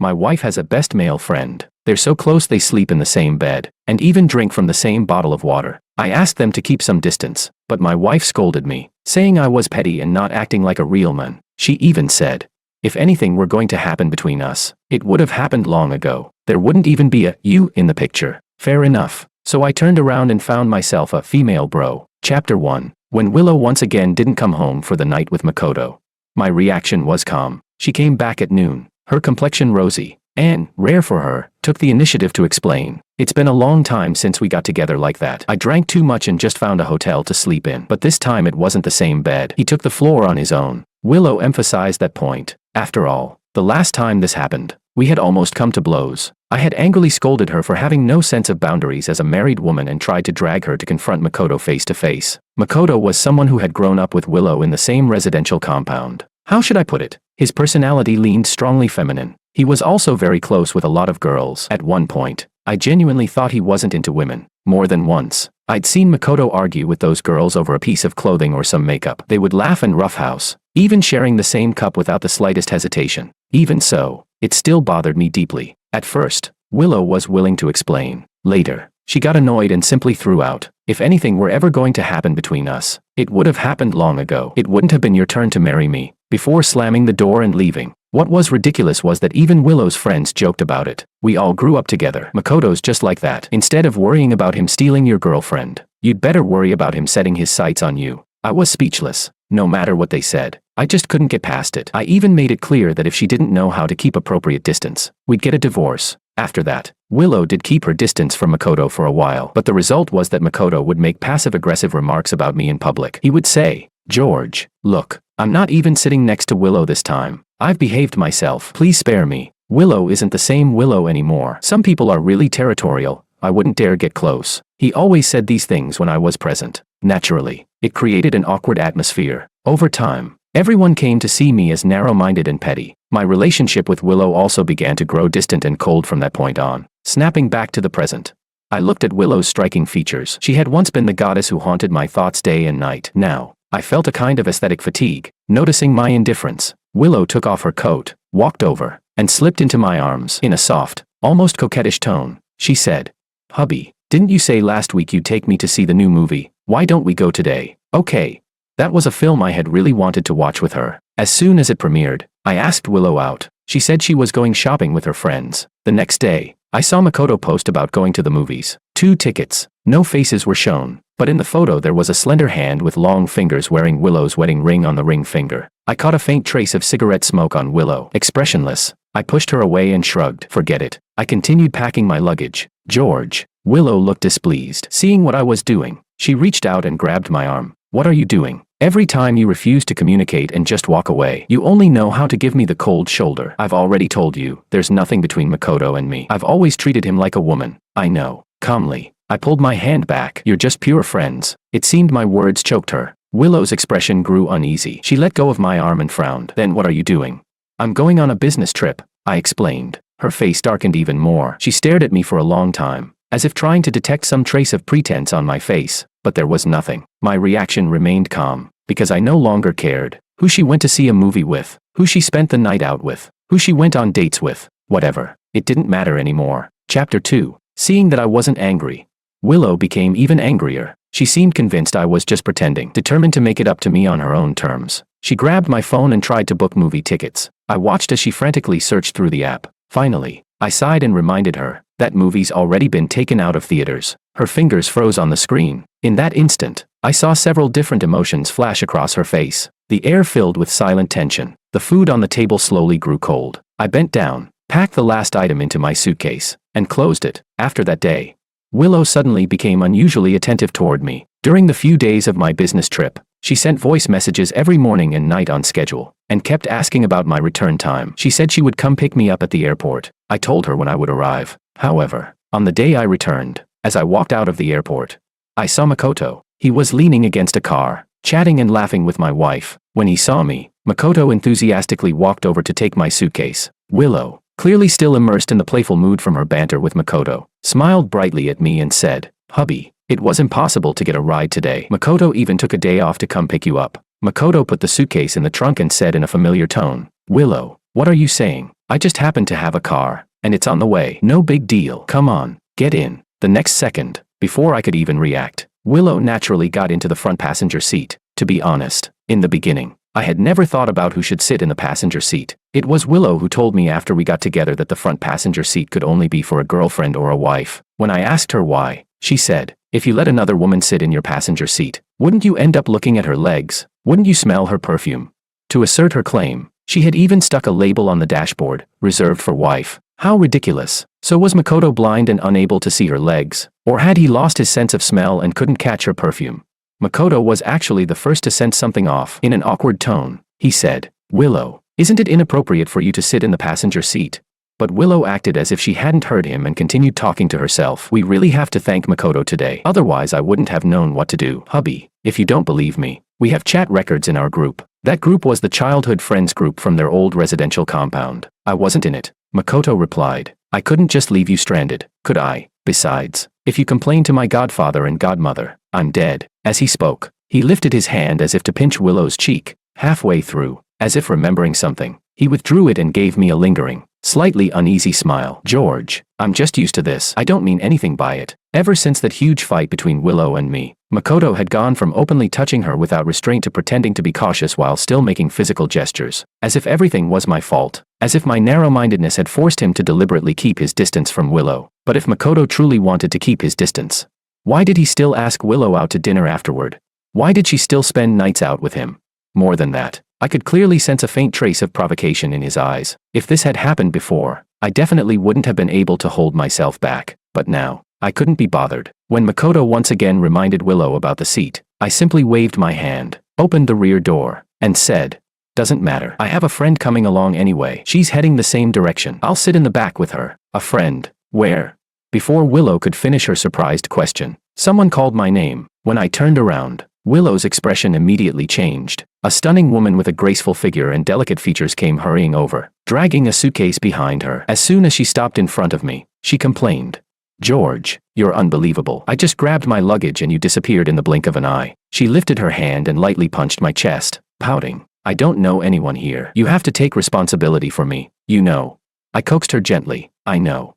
My wife has a best male friend. They're so close they sleep in the same bed, and even drink from the same bottle of water. I asked them to keep some distance, but my wife scolded me, saying I was petty and not acting like a real man. She even said, if anything were going to happen between us, it would have happened long ago. There wouldn't even be a you in the picture. Fair enough. So I turned around and found myself a female bro. Chapter 1. When Willow once again didn't come home for the night with Makoto. My reaction was calm. She came back at noon, her complexion rosy, and, rare for her, took the initiative to explain. It's been a long time since we got together like that. I drank too much and just found a hotel to sleep in. But this time it wasn't the same bed. He took the floor on his own. Willow emphasized that point. After all, the last time this happened, we had almost come to blows. I had angrily scolded her for having no sense of boundaries as a married woman and tried to drag her to confront Makoto face to face. Makoto was someone who had grown up with Willow in the same residential compound. How should I put it? His personality leaned strongly feminine. He was also very close with a lot of girls. At one point, I genuinely thought he wasn't into women. More than once, I'd seen Makoto argue with those girls over a piece of clothing or some makeup. They would laugh and roughhouse, even sharing the same cup without the slightest hesitation. Even so, it still bothered me deeply. At first, Willow was willing to explain. Later, she got annoyed and simply threw out, if anything were ever going to happen between us, it would have happened long ago. It wouldn't have been your turn to marry me, before slamming the door and leaving. What was ridiculous was that even Willow's friends joked about it. We all grew up together. Makoto's just like that. Instead of worrying about him stealing your girlfriend, you'd better worry about him setting his sights on you. I was speechless. No matter what they said, I just couldn't get past it. I even made it clear that if she didn't know how to keep appropriate distance, we'd get a divorce. After that, Willow did keep her distance from Makoto for a while, but the result was that Makoto would make passive-aggressive remarks about me in public. He would say, George, look, I'm not even sitting next to Willow this time. I've behaved myself. Please spare me. Willow isn't the same Willow anymore. Some people are really territorial. I wouldn't dare get close. He always said these things when I was present. Naturally, it created an awkward atmosphere. Over time, everyone came to see me as narrow-minded and petty. My relationship with Willow also began to grow distant and cold from that point on. Snapping back to the present, I looked at Willow's striking features. She had once been the goddess who haunted my thoughts day and night. Now, I felt a kind of aesthetic fatigue. Noticing my indifference, Willow took off her coat, walked over, and slipped into my arms. In a soft, almost coquettish tone, she said, Hubby, didn't you say last week you'd take me to see the new movie? Why don't we go today? Okay. That was a film I had really wanted to watch with her. As soon as it premiered, I asked Willow out. She said she was going shopping with her friends. The next day, I saw Makoto post about going to the movies. 2 tickets. No faces were shown, but in the photo there was a slender hand with long fingers wearing Willow's wedding ring on the ring finger. I caught a faint trace of cigarette smoke on Willow. Expressionless, I pushed her away and shrugged. Forget it. I continued packing my luggage. George. Willow looked displeased. Seeing what I was doing, she reached out and grabbed my arm. What are you doing? Every time you refuse to communicate and just walk away, you only know how to give me the cold shoulder. I've already told you, there's nothing between Makoto and me. I've always treated him like a woman. I know. Calmly, I pulled my hand back. You're just pure friends. It seemed my words choked her. Willow's expression grew uneasy. She let go of my arm and frowned. Then what are you doing? I'm going on a business trip, I explained. Her face darkened even more. She stared at me for a long time, as if trying to detect some trace of pretense on my face, but there was nothing. My reaction remained calm, because I no longer cared who she went to see a movie with, who she spent the night out with, who she went on dates with, whatever. It didn't matter anymore. Chapter 2. Seeing that I wasn't angry, Willow became even angrier. She seemed convinced I was just pretending, determined to make it up to me on her own terms. She grabbed my phone and tried to book movie tickets. I watched as she frantically searched through the app. Finally, I sighed and reminded her that movie's already been taken out of theaters. Her fingers froze on the screen. In that instant, I saw several different emotions flash across her face. The air filled with silent tension. The food on the table slowly grew cold. I bent down, packed the last item into my suitcase, and closed it. After that day, Willow suddenly became unusually attentive toward me. During the few days of my business trip, she sent voice messages every morning and night on schedule, and kept asking about my return time. She said she would come pick me up at the airport. I told her when I would arrive. However, on the day I returned, as I walked out of the airport, I saw Makoto. He was leaning against a car, chatting and laughing with my wife. When he saw me, Makoto enthusiastically walked over to take my suitcase. Willow, clearly still immersed in the playful mood from her banter with Makoto, smiled brightly at me and said, Hubby, it was impossible to get a ride today. Makoto even took a day off to come pick you up. Makoto put the suitcase in the trunk and said in a familiar tone, Willow, what are you saying? I just happen to have a car, and it's on the way. No big deal. Come on, get in. The next second, before I could even react, Willow naturally got into the front passenger seat. To be honest, in the beginning, I had never thought about who should sit in the passenger seat. It was Willow who told me after we got together that the front passenger seat could only be for a girlfriend or a wife. When I asked her why, she said, if you let another woman sit in your passenger seat, wouldn't you end up looking at her legs? Wouldn't you smell her perfume? To assert her claim, she had even stuck a label on the dashboard, reserved for wife. How ridiculous. So was Makoto blind and unable to see her legs? Or had he lost his sense of smell and couldn't catch her perfume? Makoto was actually the first to sense something off. In an awkward tone, he said, Willow, isn't it inappropriate for you to sit in the passenger seat? But Willow acted as if she hadn't heard him and continued talking to herself. We really have to thank Makoto today. Otherwise I wouldn't have known what to do. Hubby, if you don't believe me, we have chat records in our group. That group was the childhood friends group from their old residential compound. I wasn't in it. Makoto replied, I couldn't just leave you stranded, could I? Besides, if you complain to my godfather and godmother, I'm dead. As he spoke, he lifted his hand as if to pinch Willow's cheek. Halfway through, as if remembering something, he withdrew it and gave me a lingering, slightly uneasy smile. George, I'm just used to this. I don't mean anything by it. Ever since that huge fight between Willow and me, Makoto had gone from openly touching her without restraint to pretending to be cautious while still making physical gestures, as if everything was my fault, as if my narrow-mindedness had forced him to deliberately keep his distance from Willow. But if Makoto truly wanted to keep his distance, why did he still ask Willow out to dinner afterward? Why did she still spend nights out with him? More than that, I could clearly sense a faint trace of provocation in his eyes. If this had happened before, I definitely wouldn't have been able to hold myself back. But now, I couldn't be bothered. When Makoto once again reminded Willow about the seat, I simply waved my hand, opened the rear door, and said, doesn't matter. I have a friend coming along anyway. She's heading the same direction. I'll sit in the back with her. A friend? Where? Before Willow could finish her surprised question, someone called my name. When I turned around, Willow's expression immediately changed. A stunning woman with a graceful figure and delicate features came hurrying over, dragging a suitcase behind her. As soon as she stopped in front of me, she complained, George, you're unbelievable. I just grabbed my luggage and you disappeared in the blink of an eye. She lifted her hand and lightly punched my chest, pouting, I don't know anyone here. You have to take responsibility for me, you know. I coaxed her gently, I know.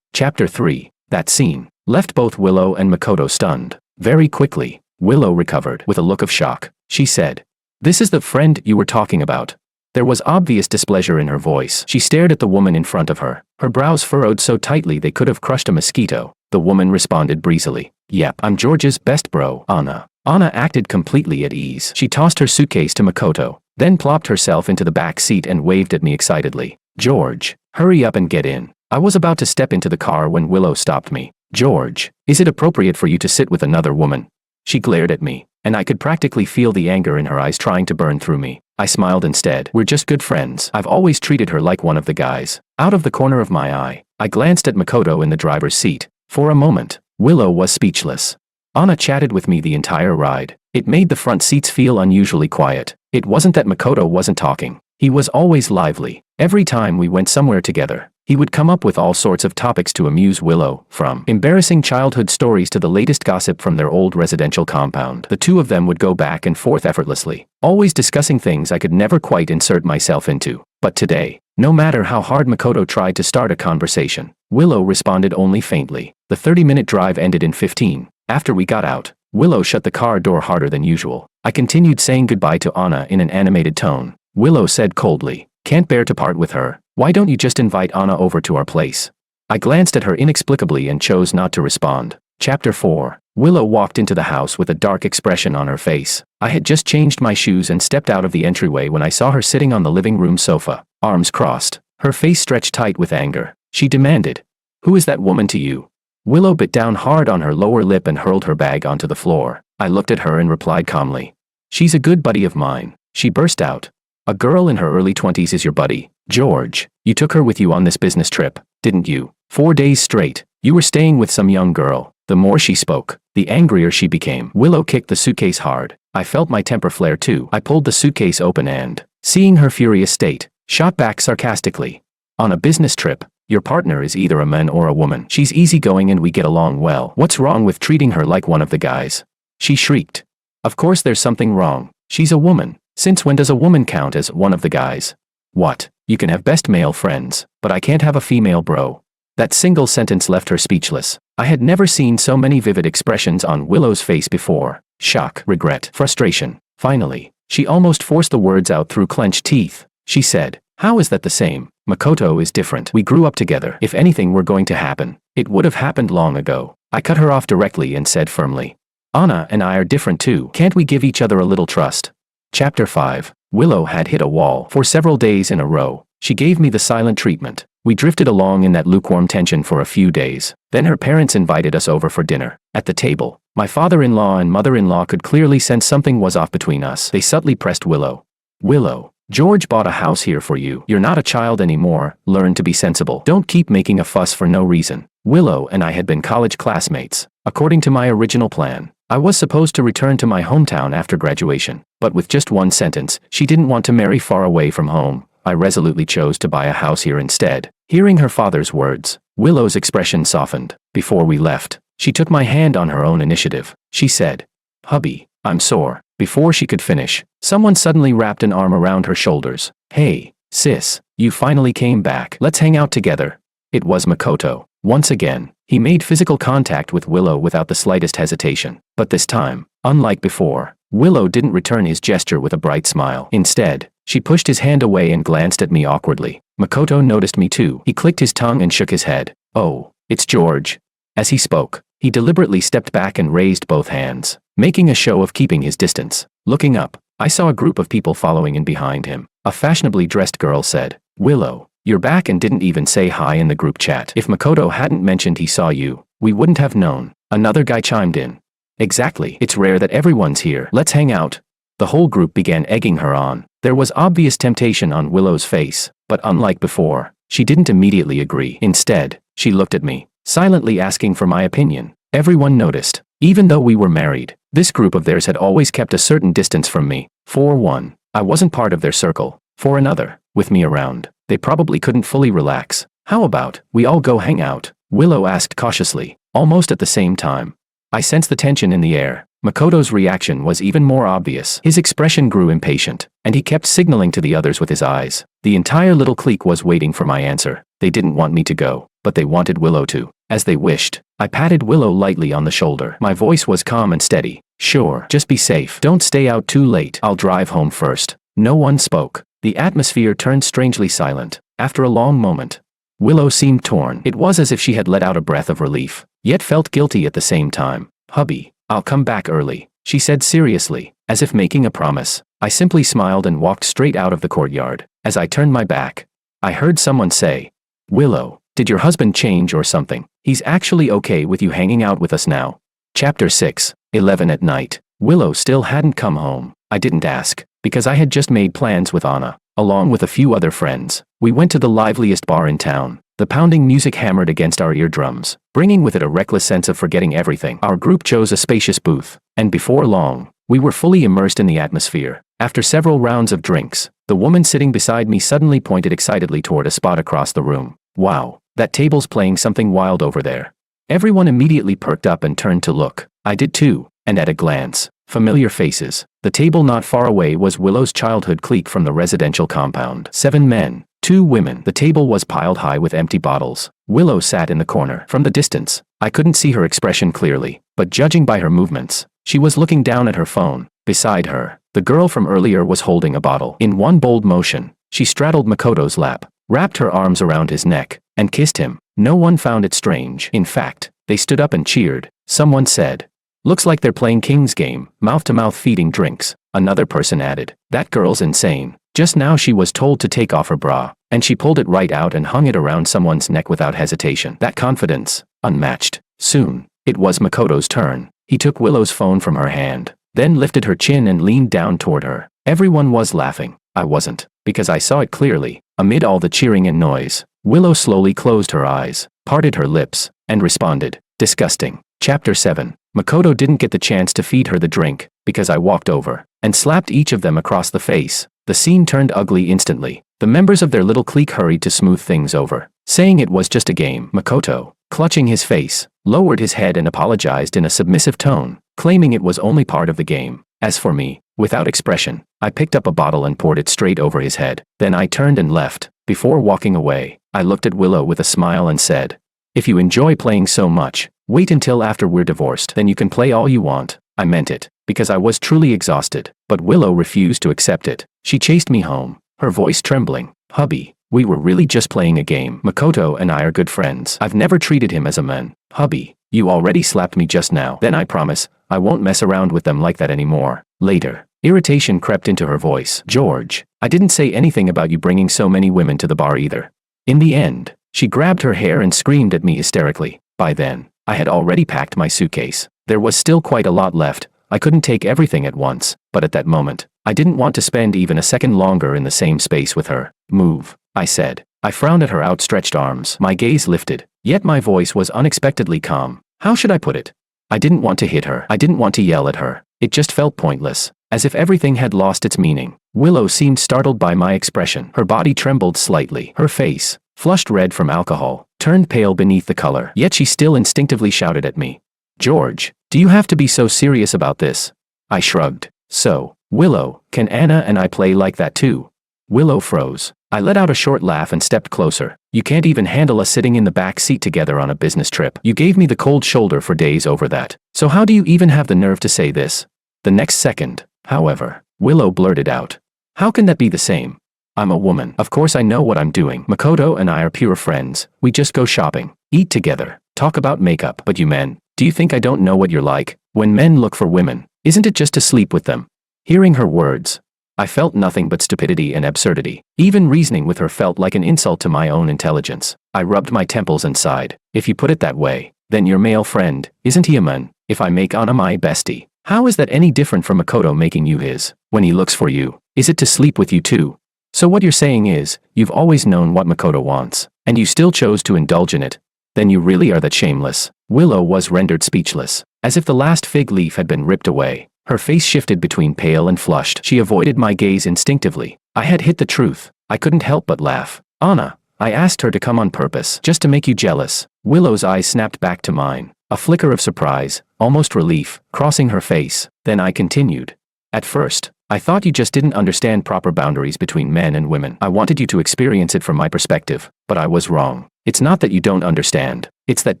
Chapter 3. That scene left both Willow and Makoto stunned. Very quickly, Willow recovered. With a look of shock, she said, this is the friend you were talking about. There was obvious displeasure in her voice. She stared at the woman in front of her, her brows furrowed so tightly they could have crushed a mosquito. The woman responded breezily, yep, I'm George's best bro, Anna. Anna acted completely at ease. She tossed her suitcase to Makoto, then plopped herself into the back seat and waved at me excitedly. George, hurry up and get in. I was about to step into the car when Willow stopped me. George, is it appropriate for you to sit with another woman? She glared at me, and I could practically feel the anger in her eyes trying to burn through me. I smiled instead. We're just good friends. I've always treated her like one of the guys. Out of the corner of my eye, I glanced at Makoto in the driver's seat. For a moment, Willow was speechless. Anna chatted with me the entire ride. It made the front seats feel unusually quiet. It wasn't that Makoto wasn't talking. He was always lively. Every time we went somewhere together, he would come up with all sorts of topics to amuse Willow, from embarrassing childhood stories to the latest gossip from their old residential compound. The two of them would go back and forth effortlessly, always discussing things I could never quite insert myself into. But today, no matter how hard Makoto tried to start a conversation, Willow responded only faintly. The 30-minute drive ended in 15. After we got out, Willow shut the car door harder than usual. I continued saying goodbye to Anna in an animated tone. Willow said coldly, can't bear to part with her. Why don't you just invite Anna over to our place? I glanced at her inexplicably and chose not to respond. Chapter 4. Willow walked into the house with a dark expression on her face. I had just changed my shoes and stepped out of the entryway when I saw her sitting on the living room sofa, arms crossed, her face stretched tight with anger. She demanded, who is that woman to you? Willow bit down hard on her lower lip and hurled her bag onto the floor. I looked at her and replied calmly, she's a good buddy of mine. She burst out, a girl in her early 20s is your buddy? George, you took her with you on this business trip, didn't you? 4 days straight, you were staying with some young girl. The more she spoke, the angrier she became. Willow kicked the suitcase hard. I felt my temper flare too. I pulled the suitcase open and, seeing her furious state, shot back sarcastically. On a business trip, your partner is either a man or a woman. She's easygoing and we get along well. What's wrong with treating her like one of the guys? She shrieked. Of course there's something wrong. She's a woman. Since when does a woman count as one of the guys? What? You can have best male friends, but I can't have a female bro. That single sentence left her speechless. I had never seen so many vivid expressions on Willow's face before. Shock, regret, frustration. Finally, she almost forced the words out through clenched teeth. She said, "How is that the same? Makoto is different. We grew up together. If anything were going to happen, it would have happened long ago." I cut her off directly and said firmly, "Anna and I are different too. Can't we give each other a little trust?" Chapter 5. Willow had hit a wall. For several days in a row, she gave me the silent treatment. We drifted along in that lukewarm tension for a few days. Then her parents invited us over for dinner. At the table, my father-in-law and mother-in-law could clearly sense something was off between us. They subtly pressed Willow. "Willow, George bought a house here for you. You're not a child anymore. Learn to be sensible. Don't keep making a fuss for no reason." Willow and I had been college classmates. According to my original plan, I was supposed to return to my hometown after graduation. But with just one sentence, she didn't want to marry far away from home. I resolutely chose to buy a house here instead. Hearing her father's words, Willow's expression softened. Before we left, she took my hand on her own initiative. She said, "Hubby, I'm sore." Before she could finish, someone suddenly wrapped an arm around her shoulders. "Hey, sis, you finally came back. Let's hang out together." It was Makoto. Once again, he made physical contact with Willow without the slightest hesitation. But this time, unlike before, Willow didn't return his gesture with a bright smile. Instead, she pushed his hand away and glanced at me awkwardly. Makoto noticed me too. He clicked his tongue and shook his head. "Oh, it's George." As he spoke, he deliberately stepped back and raised both hands, making a show of keeping his distance. Looking up, I saw a group of people following in behind him. A fashionably dressed girl said, "Willow, you're back," and didn't even say hi in the group chat. "If Makoto hadn't mentioned he saw you, we wouldn't have known." Another guy chimed in. "Exactly. It's rare that everyone's here. Let's hang out." The whole group began egging her on. There was obvious temptation on Willow's face, but unlike before, she didn't immediately agree. Instead, she looked at me, silently asking for my opinion. Everyone noticed. Even though we were married, this group of theirs had always kept a certain distance from me. For one, I wasn't part of their circle. For another, with me around, they probably couldn't fully relax. "How about we all go hang out?" Willow asked cautiously, almost at the same time. I sensed the tension in the air. Makoto's reaction was even more obvious. His expression grew impatient, and he kept signaling to the others with his eyes. The entire little clique was waiting for my answer. They didn't want me to go, but they wanted Willow to. As they wished, I patted Willow lightly on the shoulder. My voice was calm and steady. "Sure, just be safe. Don't stay out too late. I'll drive home first." No one spoke. The atmosphere turned strangely silent. After a long moment, Willow seemed torn. It was as if she had let out a breath of relief, yet felt guilty at the same time. "Hubby, I'll come back early," she said seriously, as if making a promise. I simply smiled and walked straight out of the courtyard. As I turned my back, I heard someone say, "Willow, did your husband change or something? He's actually okay with you hanging out with us now." Chapter 6. 11 at night. Willow still hadn't come home. I didn't ask, because I had just made plans with Anna. Along with a few other friends, we went to the liveliest bar in town. The pounding music hammered against our eardrums, bringing with it a reckless sense of forgetting everything. Our group chose a spacious booth, and before long, we were fully immersed in the atmosphere. After several rounds of drinks, the woman sitting beside me suddenly pointed excitedly toward a spot across the room. "Wow, that table's playing something wild over there." Everyone immediately perked up and turned to look. I did too, and at a glance, familiar faces. The table not far away was Willow's childhood clique from the residential compound. 7 men, 2 women. The table was piled high with empty bottles. Willow sat in the corner. From the distance, I couldn't see her expression clearly, but judging by her movements, she was looking down at her phone. Beside her, the girl from earlier was holding a bottle. In one bold motion, she straddled Makoto's lap, wrapped her arms around his neck, and kissed him. No one found it strange. In fact, they stood up and cheered. Someone said, "Looks like they're playing King's game, mouth-to-mouth feeding drinks." Another person added, "That girl's insane. Just now she was told to take off her bra, and she pulled it right out and hung it around someone's neck without hesitation." That confidence, unmatched. Soon, it was Makoto's turn. He took Willow's phone from her hand, then lifted her chin and leaned down toward her. Everyone was laughing. I wasn't, because I saw it clearly. Amid all the cheering and noise, Willow slowly closed her eyes, parted her lips, and responded, "Disgusting." Chapter 7. Makoto didn't get the chance to feed her the drink, because I walked over and slapped each of them across the face. The scene turned ugly instantly. The members of their little clique hurried to smooth things over, saying it was just a game. Makoto, clutching his face, lowered his head and apologized in a submissive tone, claiming it was only part of the game. As for me, without expression, I picked up a bottle and poured it straight over his head. Then I turned and left. Before walking away, I looked at Willow with a smile and said, "If you enjoy playing so much, wait until after we're divorced, then you can play all you want." I meant it, because I was truly exhausted, but Willow refused to accept it. She chased me home, her voice trembling. "Hubby, we were really just playing a game. Makoto and I are good friends. I've never treated him as a man." "Hubby, you already slapped me just now." "Then I promise, I won't mess around with them like that anymore." Later, irritation crept into her voice. "George, I didn't say anything about you bringing so many women to the bar either." In the end, she grabbed her hair and screamed at me hysterically. By then, I had already packed my suitcase. There was still quite a lot left. I couldn't take everything at once, but at that moment, I didn't want to spend even a second longer in the same space with her. "Move," I said. I frowned at her outstretched arms. My gaze lifted, yet my voice was unexpectedly calm. How should I put it? I didn't want to hit her. I didn't want to yell at her. It just felt pointless, as if everything had lost its meaning. Willow seemed startled by my expression. Her body trembled slightly. Her face, flushed red from alcohol, turned pale beneath the color. Yet she still instinctively shouted at me, "George, do you have to be so serious about this?" I shrugged. "So, Willow, can Anna and I play like that too?" Willow froze. I let out a short laugh and stepped closer. "You can't even handle us sitting in the back seat together on a business trip. You gave me the cold shoulder for days over that. So how do you even have the nerve to say this?" The next second, however, Willow blurted out, "How can that be the same? I'm a woman. Of course I know what I'm doing. Makoto and I are pure friends. We just go shopping, eat together, talk about makeup. But you men, do you think I don't know what you're like? When men look for women, isn't it just to sleep with them?" Hearing her words, I felt nothing but stupidity and absurdity. Even reasoning with her felt like an insult to my own intelligence. I rubbed my temples and sighed. "If you put it that way, then your male friend, isn't he a man? If I make Anna my bestie, how is that any different from Makoto making you his? When he looks for you, is it to sleep with you too? So what you're saying is, you've always known what Makoto wants, and you still chose to indulge in it? Then you really are that shameless." Willow was rendered speechless, as if the last fig leaf had been ripped away. Her face shifted between pale and flushed. She avoided my gaze instinctively. I had hit the truth. I couldn't help but laugh. "Anna, I asked her to come on purpose, just to make you jealous." Willow's eyes snapped back to mine, a flicker of surprise, almost relief, crossing her face. Then I continued. "At first, I thought you just didn't understand proper boundaries between men and women. I wanted you to experience it from my perspective, but I was wrong. It's not that you don't understand. It's that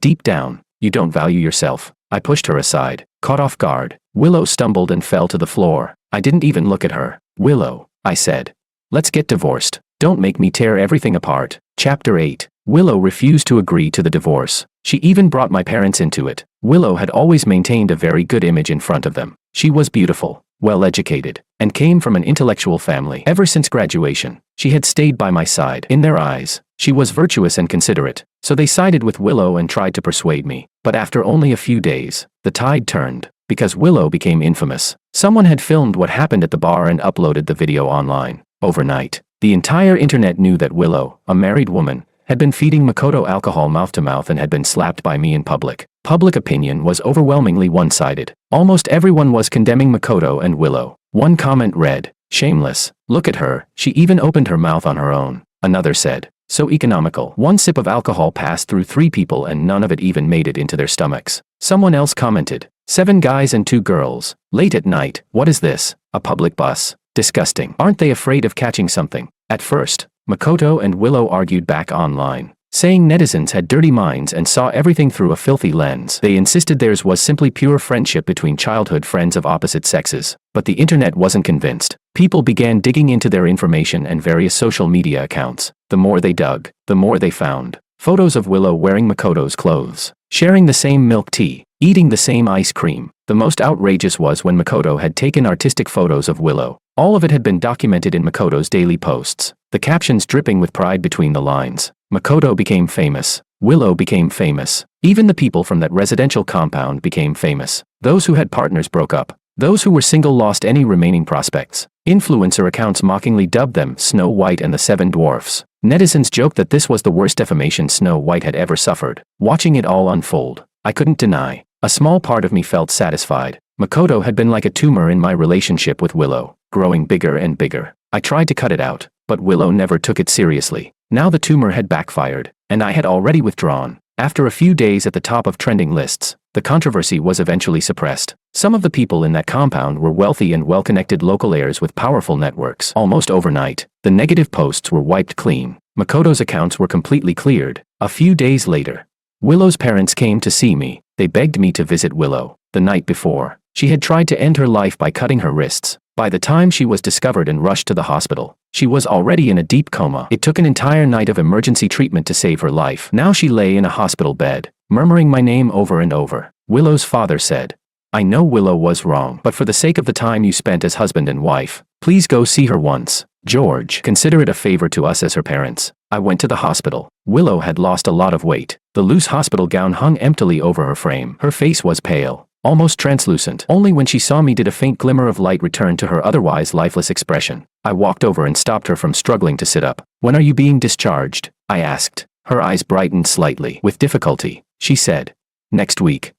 deep down, you don't value yourself." I pushed her aside, caught off guard. Willow stumbled and fell to the floor. I didn't even look at her. "Willow," I said, "let's get divorced. Don't make me tear everything apart." Chapter 8. Willow refused to agree to the divorce. She even brought my parents into it. Willow had always maintained a very good image in front of them. She was beautiful, well-educated, and came from an intellectual family. Ever since graduation, she had stayed by my side. In their eyes, she was virtuous and considerate, so they sided with Willow and tried to persuade me. But after only a few days, the tide turned, because Willow became infamous. Someone had filmed what happened at the bar and uploaded the video online. Overnight, the entire internet knew that Willow, a married woman, had been feeding Makoto alcohol mouth to mouth and had been slapped by me in public. Public opinion was overwhelmingly one-sided. Almost everyone was condemning Makoto and Willow. One comment read, "Shameless. Look at her, she even opened her mouth on her own." Another said, "So economical." One sip of alcohol passed through 3 people and none of it even made it into their stomachs. Someone else commented, "7 guys and 2 girls. Late at night. What is this? A public bus? Disgusting. Aren't they afraid of catching something?" At first, Makoto and Willow argued back online, saying netizens had dirty minds and saw everything through a filthy lens. They insisted theirs was simply pure friendship between childhood friends of opposite sexes. But the internet wasn't convinced. People began digging into their information and various social media accounts. The more they dug, the more they found. Photos of Willow wearing Makoto's clothes, sharing the same milk tea, eating the same ice cream. The most outrageous was when Makoto had taken artistic photos of Willow. All of it had been documented in Makoto's daily posts, the captions dripping with pride between the lines. Makoto became famous. Willow became famous. Even the people from that residential compound became famous. Those who had partners broke up. Those who were single lost any remaining prospects. Influencer accounts mockingly dubbed them Snow White and the 7 Dwarfs. Netizens joked that this was the worst defamation Snow White had ever suffered. Watching it all unfold, I couldn't deny. A small part of me felt satisfied. Makoto had been like a tumor in my relationship with Willow, growing bigger and bigger. I tried to cut it out, but Willow never took it seriously. Now the tumor had backfired, and I had already withdrawn. After a few days at the top of trending lists, the controversy was eventually suppressed. Some of the people in that compound were wealthy and well-connected local heirs with powerful networks. Almost overnight, the negative posts were wiped clean. Makoto's accounts were completely cleared. A few days later, Willow's parents came to see me. They begged me to visit Willow. The night before, she had tried to end her life by cutting her wrists. By the time she was discovered and rushed to the hospital, she was already in a deep coma. It took an entire night of emergency treatment to save her life. Now she lay in a hospital bed, murmuring my name over and over. Willow's father said, "I know Willow was wrong, but for the sake of the time you spent as husband and wife, please go see her once. George, consider it a favor to us as her parents." I went to the hospital. Willow had lost a lot of weight. The loose hospital gown hung emptily over her frame. Her face was pale, almost translucent. Only when she saw me did a faint glimmer of light return to her otherwise lifeless expression. I walked over and stopped her from struggling to sit up. "When are you being discharged?" I asked. Her eyes brightened slightly. With difficulty, she said, "Next week."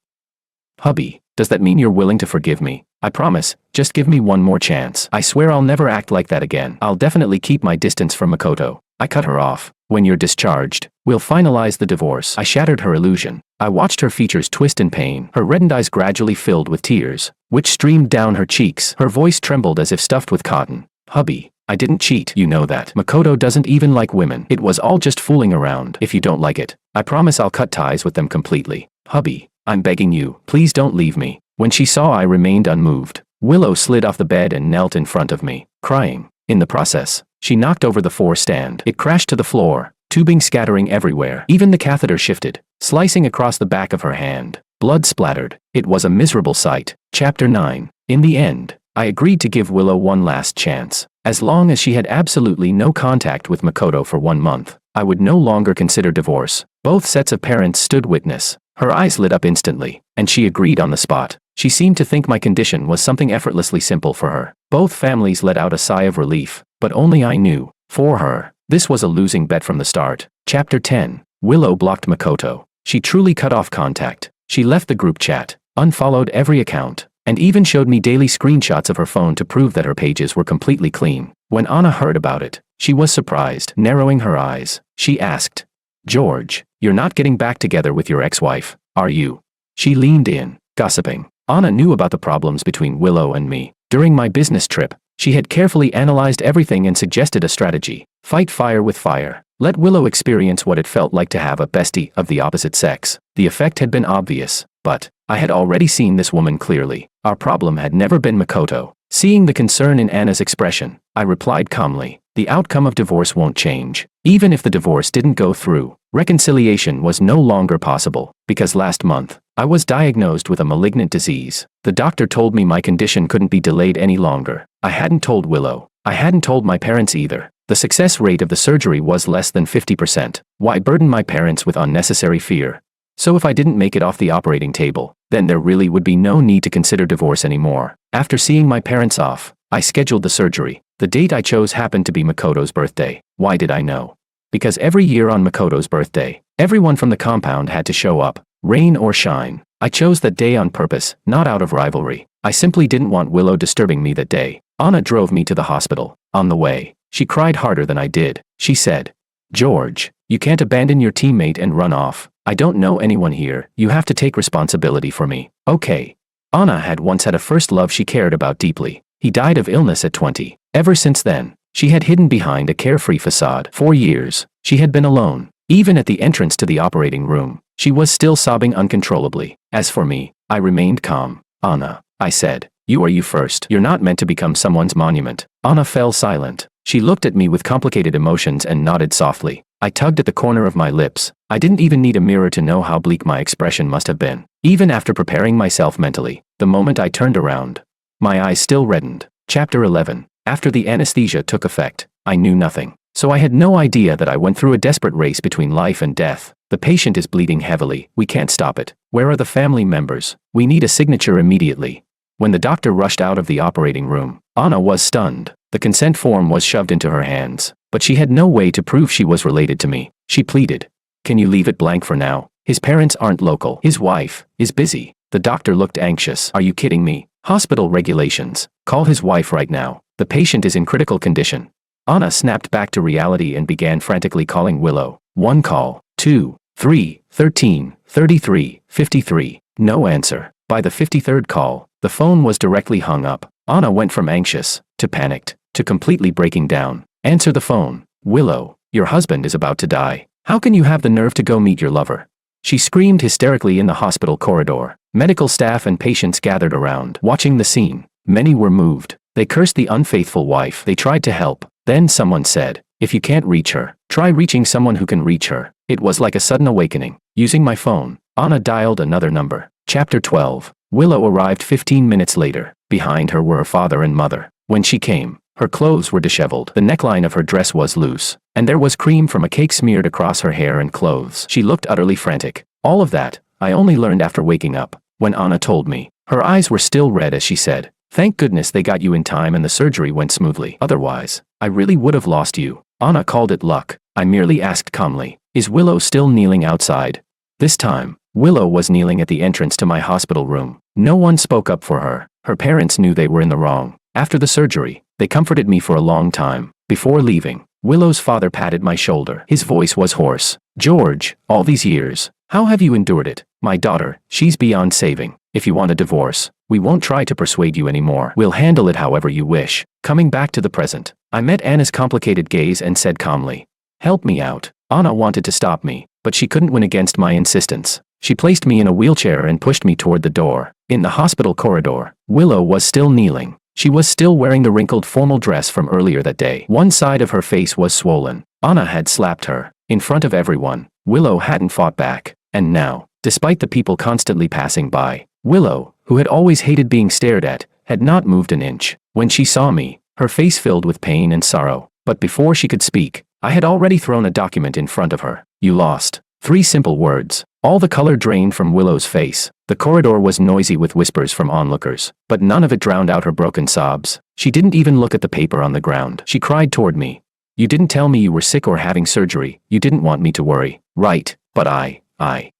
"Hubby, does that mean you're willing to forgive me?" "I promise, just give me one more chance. I swear I'll never act like that again. I'll definitely keep my distance from Makoto." I cut her off. "When you're discharged, we'll finalize the divorce." I shattered her illusion. I watched her features twist in pain. Her reddened eyes gradually filled with tears, which streamed down her cheeks. Her voice trembled as if stuffed with cotton. "Hubby, I didn't cheat. You know that. Makoto doesn't even like women. It was all just fooling around. If you don't like it, I promise I'll cut ties with them completely. Hubby, I'm begging you, please don't leave me." When she saw I remained unmoved, Willow slid off the bed and knelt in front of me, crying. In the process, she knocked over the 4-stand. It crashed to the floor, tubing scattering everywhere. Even the catheter shifted, slicing across the back of her hand. Blood splattered. It was a miserable sight. Chapter 9. In the end, I agreed to give Willow one last chance. As long as she had absolutely no contact with Makoto for 1 month, I would no longer consider divorce. Both sets of parents stood witness. Her eyes lit up instantly, and she agreed on the spot. She seemed to think my condition was something effortlessly simple for her. Both families let out a sigh of relief, but only I knew. For her, this was a losing bet from the start. Chapter 10. Willow blocked Makoto. She truly cut off contact. She left the group chat, unfollowed every account, and even showed me daily screenshots of her phone to prove that her pages were completely clean. When Anna heard about it, she was surprised. Narrowing her eyes, she asked, "George, you're not getting back together with your ex-wife, are you?" She leaned in, gossiping. Anna knew about the problems between Willow and me. During my business trip, she had carefully analyzed everything and suggested a strategy. Fight fire with fire. Let Willow experience what it felt like to have a bestie of the opposite sex. The effect had been obvious, but I had already seen this woman clearly. Our problem had never been Makoto. Seeing the concern in Anna's expression, I replied calmly, "The outcome of divorce won't change. Even if the divorce didn't go through, reconciliation was no longer possible, because last month, I was diagnosed with a malignant disease. The doctor told me my condition couldn't be delayed any longer. I hadn't told Willow. I hadn't told my parents either. The success rate of the surgery was less than 50%. Why burden my parents with unnecessary fear? So if I didn't make it off the operating table, then there really would be no need to consider divorce anymore. After seeing my parents off, I scheduled the surgery. The date I chose happened to be Makoto's birthday. Why did I know? Because every year on Makoto's birthday, everyone from the compound had to show up, rain or shine. I chose that day on purpose, not out of rivalry. I simply didn't want Willow disturbing me that day. Anna drove me to the hospital. On the way, she cried harder than I did. She said, "George, you can't abandon your teammate and run off. I don't know anyone here. You have to take responsibility for me." Okay. Anna had once had a first love she cared about deeply. He died of illness at 20. Ever since then, she had hidden behind a carefree facade. For years, she had been alone. Even at the entrance to the operating room, she was still sobbing uncontrollably. As for me, I remained calm. "Anna," I said, "you are you first. You're not meant to become someone's monument." Anna fell silent. She looked at me with complicated emotions and nodded softly. I tugged at the corner of my lips. I didn't even need a mirror to know how bleak my expression must have been. Even after preparing myself mentally, the moment I turned around, my eyes still reddened. Chapter 11. After the anesthesia took effect, I knew nothing. So I had no idea that I went through a desperate race between life and death. The patient is bleeding heavily. We can't stop it. Where are the family members? We need a signature immediately. When the doctor rushed out of the operating room, Anna was stunned. The consent form was shoved into her hands, but she had no way to prove she was related to me. She pleaded, "Can you leave it blank for now? His parents aren't local. His wife is busy." The doctor looked anxious. "Are you kidding me? Hospital regulations. Call his wife right now. The patient is in critical condition." Anna snapped back to reality and began frantically calling Willow. 1 call, 2, 3, 13, 33, 53. No answer. By the 53rd call, the phone was directly hung up. Anna went from anxious, to panicked, to completely breaking down. Answer the phone. Willow, your husband is about to die. How can you have the nerve to go meet your lover? She screamed hysterically in the hospital corridor. Medical staff and patients gathered around, watching the scene. Many were moved. They cursed the unfaithful wife. They tried to help. Then someone said, if you can't reach her, try reaching someone who can reach her. It was like a sudden awakening. Using my phone, Anna dialed another number. Chapter 12. Willow arrived 15 minutes later. Behind her were her father and mother. When she came, her clothes were disheveled. The neckline of her dress was loose, and there was cream from a cake smeared across her hair and clothes. She looked utterly frantic. All of that, I only learned after waking up. When Anna told me, her eyes were still red as she said, thank goodness they got you in time and the surgery went smoothly. Otherwise, I really would have lost you. Anna called it luck. I merely asked calmly, is Willow still kneeling outside? This time, Willow was kneeling at the entrance to my hospital room. No one spoke up for her. Her parents knew they were in the wrong. After the surgery, they comforted me for a long time. Before leaving, Willow's father patted my shoulder. His voice was hoarse. George, all these years, how have you endured it? My daughter, she's beyond saving. If you want a divorce, we won't try to persuade you anymore. We'll handle it however you wish. Coming back to the present, I met Anna's complicated gaze and said calmly, help me out. Anna wanted to stop me, but she couldn't win against my insistence. She placed me in a wheelchair and pushed me toward the door. In the hospital corridor, Willow was still kneeling. She was still wearing the wrinkled formal dress from earlier that day. One side of her face was swollen. Anna had slapped her. In front of everyone, Willow hadn't fought back. And now, despite the people constantly passing by, Willow, who had always hated being stared at, had not moved an inch. When she saw me, her face filled with pain and sorrow. But before she could speak, I had already thrown a document in front of her. You lost. 3 simple words. All the color drained from Willow's face. The corridor was noisy with whispers from onlookers, but none of it drowned out her broken sobs. She didn't even look at the paper on the ground. She cried toward me. You didn't tell me you were sick or having surgery. You didn't want me to worry. Right, but I.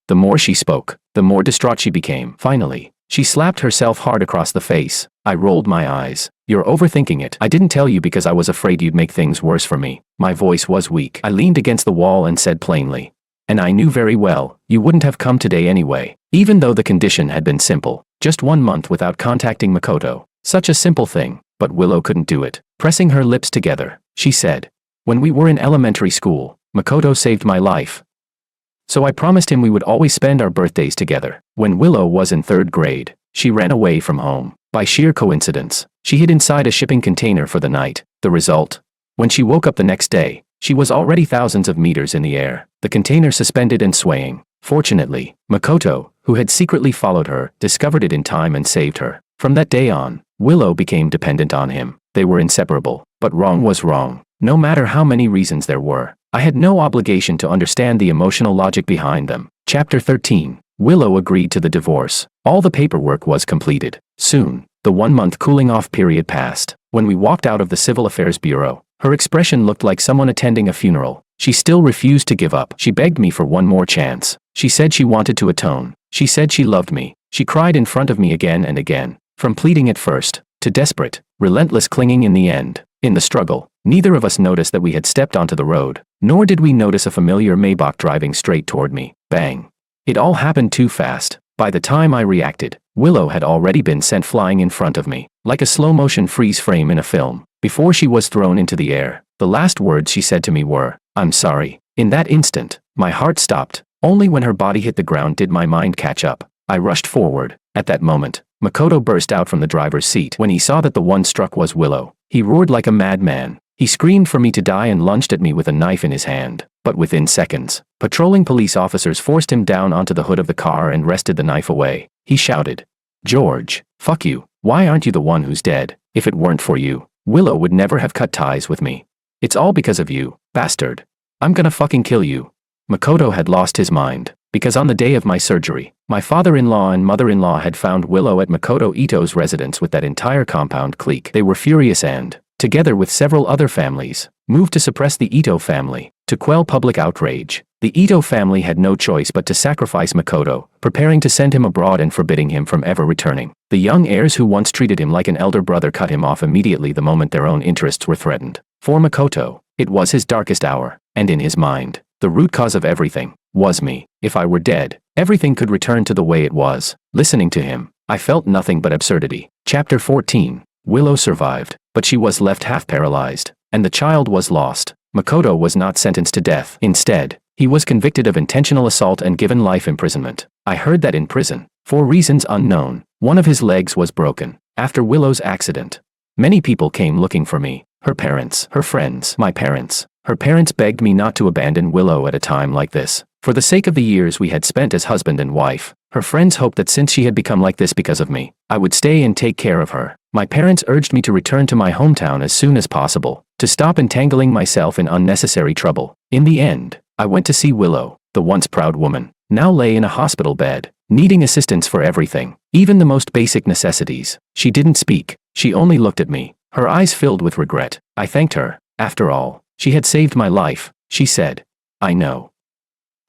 The more she spoke, the more distraught she became. Finally, she slapped herself hard across the face. I rolled my eyes. You're overthinking it. I didn't tell you because I was afraid you'd make things worse for me. My voice was weak. I leaned against the wall and said plainly, and I knew very well, you wouldn't have come today anyway. Even though the condition had been simple. Just 1 month without contacting Makoto. Such a simple thing, but Willow couldn't do it. Pressing her lips together, she said, when we were in elementary school, Makoto saved my life. So I promised him we would always spend our birthdays together. When Willow was in 3rd grade, she ran away from home. By sheer coincidence, she hid inside a shipping container for the night. The result? When she woke up the next day, she was already thousands of meters in the air, the container suspended and swaying. Fortunately, Makoto, who had secretly followed her, discovered it in time and saved her. From that day on, Willow became dependent on him. They were inseparable. But wrong was wrong. No matter how many reasons there were, I had no obligation to understand the emotional logic behind them. Chapter 13. Willow agreed to the divorce. All the paperwork was completed. Soon, the 1-month cooling-off period passed. When we walked out of the Civil Affairs Bureau, her expression looked like someone attending a funeral. She still refused to give up. She begged me for one more chance. She said she wanted to atone. She said she loved me. She cried in front of me again and again. From pleading at first, to desperate, relentless clinging in the end. In the struggle, neither of us noticed that we had stepped onto the road, nor did we notice a familiar Maybach driving straight toward me. Bang. It all happened too fast. By the time I reacted, Willow had already been sent flying in front of me, like a slow-motion freeze frame in a film. Before she was thrown into the air, the last words she said to me were, "I'm sorry." In that instant, my heart stopped. Only when her body hit the ground did my mind catch up. I rushed forward. At that moment, Makoto burst out from the driver's seat. When he saw that the one struck was Willow, he roared like a madman. He screamed for me to die and lunged at me with a knife in his hand. But within seconds, patrolling police officers forced him down onto the hood of the car and wrested the knife away. He shouted, "George, fuck you. Why aren't you the one who's dead? If it weren't for you, Willow would never have cut ties with me. It's all because of you, bastard. I'm gonna fucking kill you." Makoto had lost his mind, because on the day of my surgery, my father-in-law and mother-in-law had found Willow at Makoto Ito's residence with that entire compound clique. They were furious and, together with several other families, moved to suppress the Ito family. To quell public outrage, the Ito family had no choice but to sacrifice Makoto, preparing to send him abroad and forbidding him from ever returning. The young heirs who once treated him like an elder brother cut him off immediately the moment their own interests were threatened. For Makoto, it was his darkest hour, and in his mind, the root cause of everything. was me. If I were dead, everything could return to the way it was. Listening to him, I felt nothing but absurdity. Chapter 14. Willow survived, but she was left half paralyzed, and the child was lost. Makoto was not sentenced to death. Instead, he was convicted of intentional assault and given life imprisonment. I heard that in prison, for reasons unknown, one of his legs was broken. After Willow's accident, many people came looking for me. Her parents, her friends, my parents. Her parents begged me not to abandon Willow at a time like this. For the sake of the years we had spent as husband and wife, her friends hoped that since she had become like this because of me, I would stay and take care of her. My parents urged me to return to my hometown as soon as possible, to stop entangling myself in unnecessary trouble. In the end, I went to see Willow. The once proud woman now lay in a hospital bed, needing assistance for everything, even the most basic necessities. She didn't speak. She only looked at me, her eyes filled with regret. I thanked her. After all, she had saved my life. She said, "I know.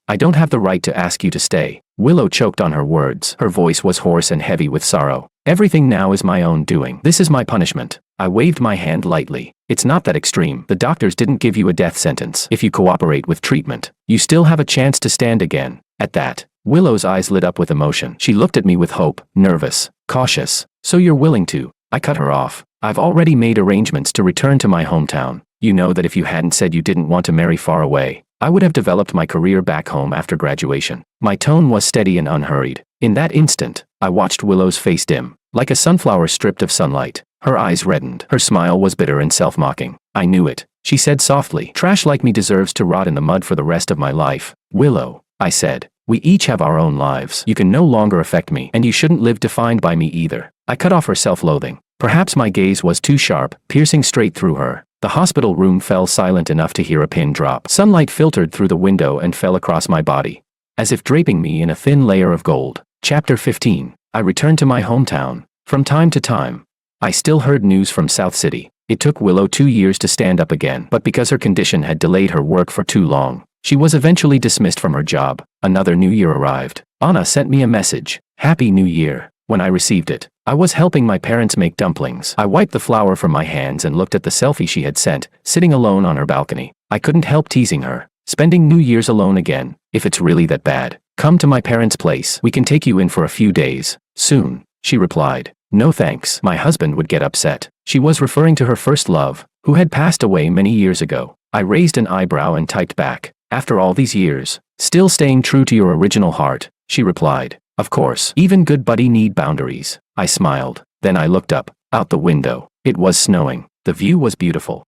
I don't have the right to ask you to stay." Willow choked on her words. Her voice was hoarse and heavy with sorrow. "Everything now is my own doing. This is my punishment." I waved my hand lightly. "It's not that extreme. The doctors didn't give you a death sentence. If you cooperate with treatment, you still have a chance to stand again." At that, Willow's eyes lit up with emotion. She looked at me with hope, nervous, cautious. "So you're willing to?" I cut her off. "I've already made arrangements to return to my hometown. You know that if you hadn't said you didn't want to marry far away, I would have developed my career back home after graduation." My tone was steady and unhurried. In that instant, I watched Willow's face dim, like a sunflower stripped of sunlight. Her eyes reddened. Her smile was bitter and self-mocking. "I knew it," she said softly. "Trash like me deserves to rot in the mud for the rest of my life." "Willow," I said, "we each have our own lives. You can no longer affect me, and you shouldn't live defined by me either." I cut off her self-loathing. Perhaps my gaze was too sharp, piercing straight through her. The hospital room fell silent enough to hear a pin drop. Sunlight filtered through the window and fell across my body, as if draping me in a thin layer of gold. Chapter 15. I returned to my hometown. From time to time, I still heard news from South City. It took Willow 2 years to stand up again, but because her condition had delayed her work for too long, she was eventually dismissed from her job. Another new year arrived. Anna sent me a message. "Happy New Year." When I received it, I was helping my parents make dumplings. I wiped the flour from my hands and looked at the selfie she had sent, sitting alone on her balcony. I couldn't help teasing her. "Spending New Year's alone again? If it's really that bad, come to my parents' place. We can take you in for a few days. Soon," she replied. "No thanks." My husband would get upset. She was referring to her first love, who had passed away many years ago. I raised an eyebrow and typed back. "After all these years, still staying true to your original heart," she replied. "Of course, even good buddy need boundaries." I smiled. Then I looked up, out the window. It was snowing. The view was beautiful.